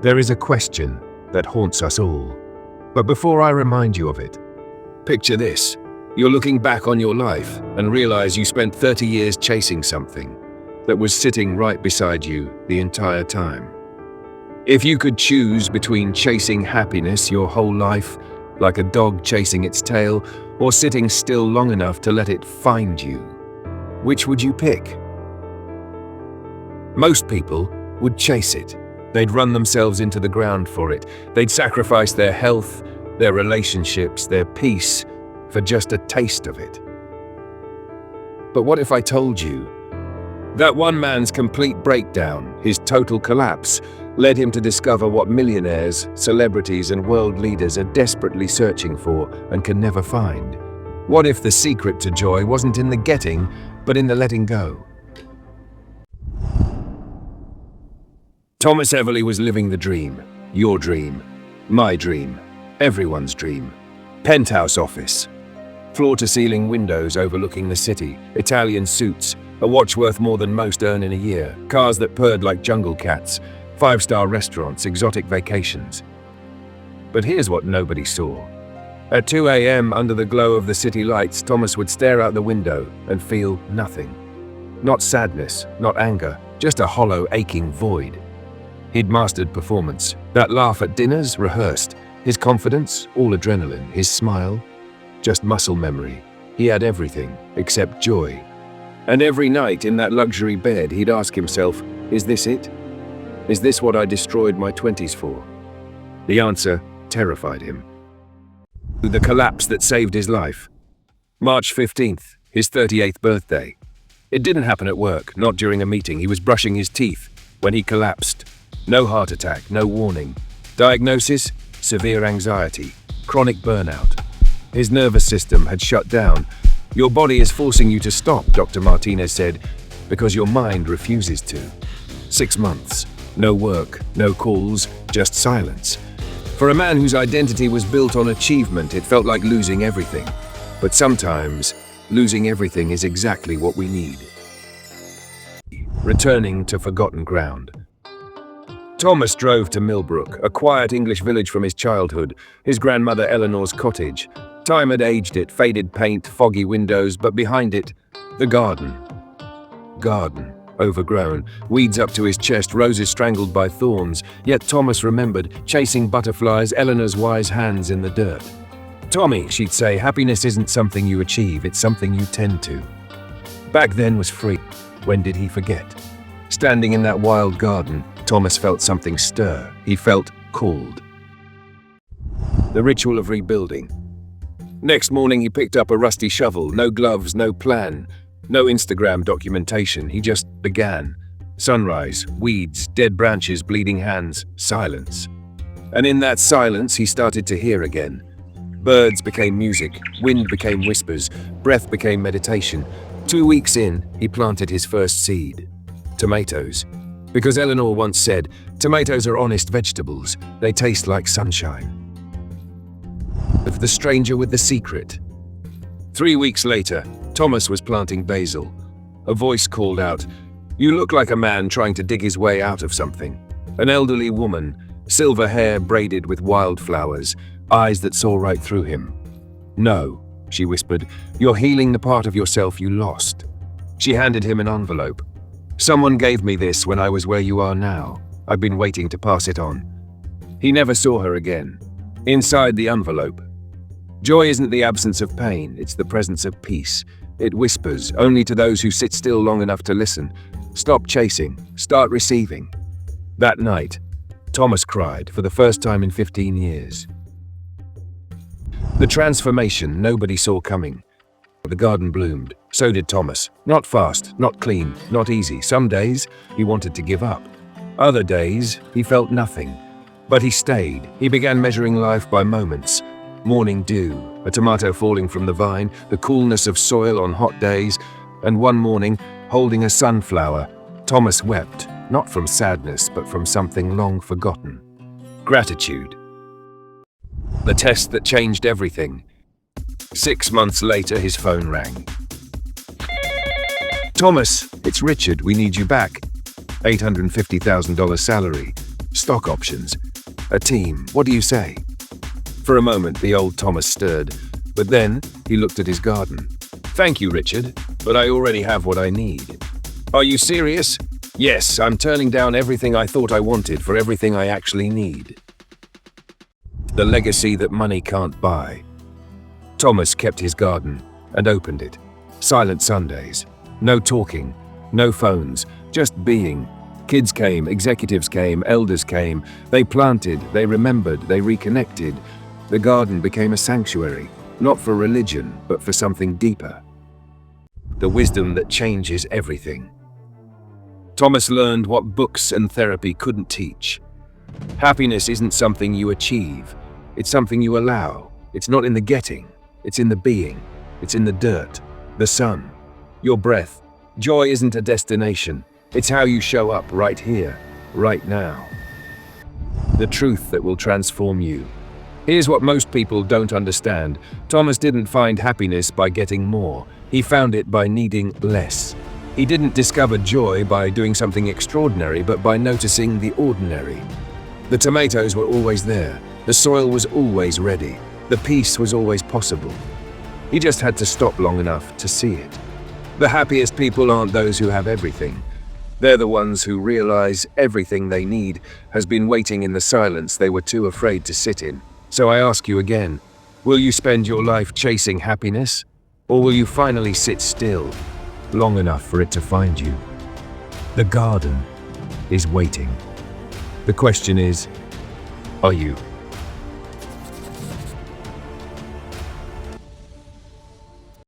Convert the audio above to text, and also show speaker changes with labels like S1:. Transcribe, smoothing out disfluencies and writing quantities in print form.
S1: There is a question that haunts us all. But before I remind you of it, picture this. You're looking back on your life and realize you spent 30 years chasing something that was sitting right beside you the entire time. If you could choose between chasing happiness your whole life, like a dog chasing its tail, or sitting still long enough to let it find you, which would you pick? Most people would chase it. They'd run themselves into the ground for it. They'd sacrifice their health, their relationships, their peace for just a taste of it. But what if I told you that one man's complete breakdown, his total collapse, led him to discover what millionaires, celebrities, and world leaders are desperately searching for and can never find? What if the secret to joy wasn't in the getting, but in the letting go? Thomas Everly was living the dream. Your dream. My dream. Everyone's dream. Penthouse office. Floor-to-ceiling windows overlooking the city. Italian suits. A watch worth more than most earn in a year. Cars that purred like jungle cats. 5-star restaurants. Exotic vacations. But here's what nobody saw. At 2 a.m., under the glow of the city lights, Thomas would stare out the window and feel nothing. Not sadness, not anger, just a hollow, aching void. He'd mastered performance. That laugh at dinners, rehearsed. His confidence, all adrenaline. His smile, just muscle memory. He had everything except joy. And every night in that luxury bed, he'd ask himself, is this it? Is this what I destroyed my 20s for? The answer terrified him. The collapse that saved his life. March 15th, his 38th birthday. It didn't happen at work, not during a meeting. He was brushing his teeth when he collapsed. No heart attack, no warning. Diagnosis? Severe anxiety, chronic burnout. His nervous system had shut down. Your body is forcing you to stop, Dr. Martinez said, because your mind refuses to. 6 months. No work, no calls, just silence. For a man whose identity was built on achievement, it felt like losing everything. But sometimes, losing everything is exactly what we need. Returning to forgotten ground. Thomas drove to Millbrook, a quiet English village from his childhood, his grandmother Eleanor's cottage. Time had aged it, faded paint, foggy windows, but behind it, the garden. Garden, overgrown, weeds up to his chest, roses strangled by thorns. Yet Thomas remembered, chasing butterflies, Eleanor's wise hands in the dirt. Tommy, she'd say, happiness isn't something you achieve, it's something you tend to. Back then was free. When did he forget? Standing in that wild garden, Thomas felt something stir. He felt called. The ritual of rebuilding. Next morning, he picked up a rusty shovel. No gloves, no plan, no Instagram documentation. He just began. Sunrise, weeds, dead branches, bleeding hands, silence. And in that silence, he started to hear again. Birds became music, wind became whispers, breath became meditation. 2 weeks in, he planted his first seed. Tomatoes. Because Eleanor once said, tomatoes are honest vegetables. They taste like sunshine. Of the stranger with the secret. 3 weeks later, Thomas was planting basil. A voice called out, "You look like a man trying to dig his way out of something." An elderly woman, silver hair braided with wildflowers, eyes that saw right through him. "No," she whispered, "you're healing the part of yourself you lost." She handed him an envelope. "Someone gave me this when I was where you are now. I've been waiting to pass it on." He never saw her again. Inside the envelope. Joy isn't the absence of pain, it's the presence of peace. It whispers only to those who sit still long enough to listen. Stop chasing, start receiving. That night, Thomas cried for the first time in 15 years. The transformation nobody saw coming. The garden bloomed. So did Thomas. Not fast, not clean, not easy. Some days, he wanted to give up. Other days, he felt nothing. But he stayed. He began measuring life by moments. Morning dew, a tomato falling from the vine, the coolness of soil on hot days, and one morning, holding a sunflower, Thomas wept, not from sadness, but from something long forgotten. Gratitude. The test that changed everything. 6 months later, his phone rang. "Thomas, it's Richard. We need you back. $850,000 salary. Stock options. A team. What do you say? For a moment, the old Thomas stirred, but then he looked at his garden. Thank you, Richard, but I already have what I need. Are you serious? Yes, I'm turning down everything I thought I wanted for everything I actually need. The legacy that money can't buy. Thomas kept his garden and opened it. Silent Sundays. No talking, no phones, just being. Kids came, executives came, elders came. They planted, they remembered, they reconnected. The garden became a sanctuary, not for religion, but for something deeper. The wisdom that changes everything. Thomas learned what books and therapy couldn't teach. Happiness isn't something you achieve. It's something you allow. It's not in the getting. It's in the being. It's in the dirt, the sun, your breath. Joy isn't a destination. It's how you show up right here, right now. The truth that will transform you. Here's what most people don't understand. Thomas didn't find happiness by getting more. He found it by needing less. He didn't discover joy by doing something extraordinary, but by noticing the ordinary. The tomatoes were always there. The soil was always ready. The peace was always possible. He just had to stop long enough to see it. The happiest people aren't those who have everything. They're the ones who realize everything they need has been waiting in the silence they were too afraid to sit in. So I ask you again, will you spend your life chasing happiness? Or will you finally sit still, long enough for it to find you? The garden is waiting. The question is, are you?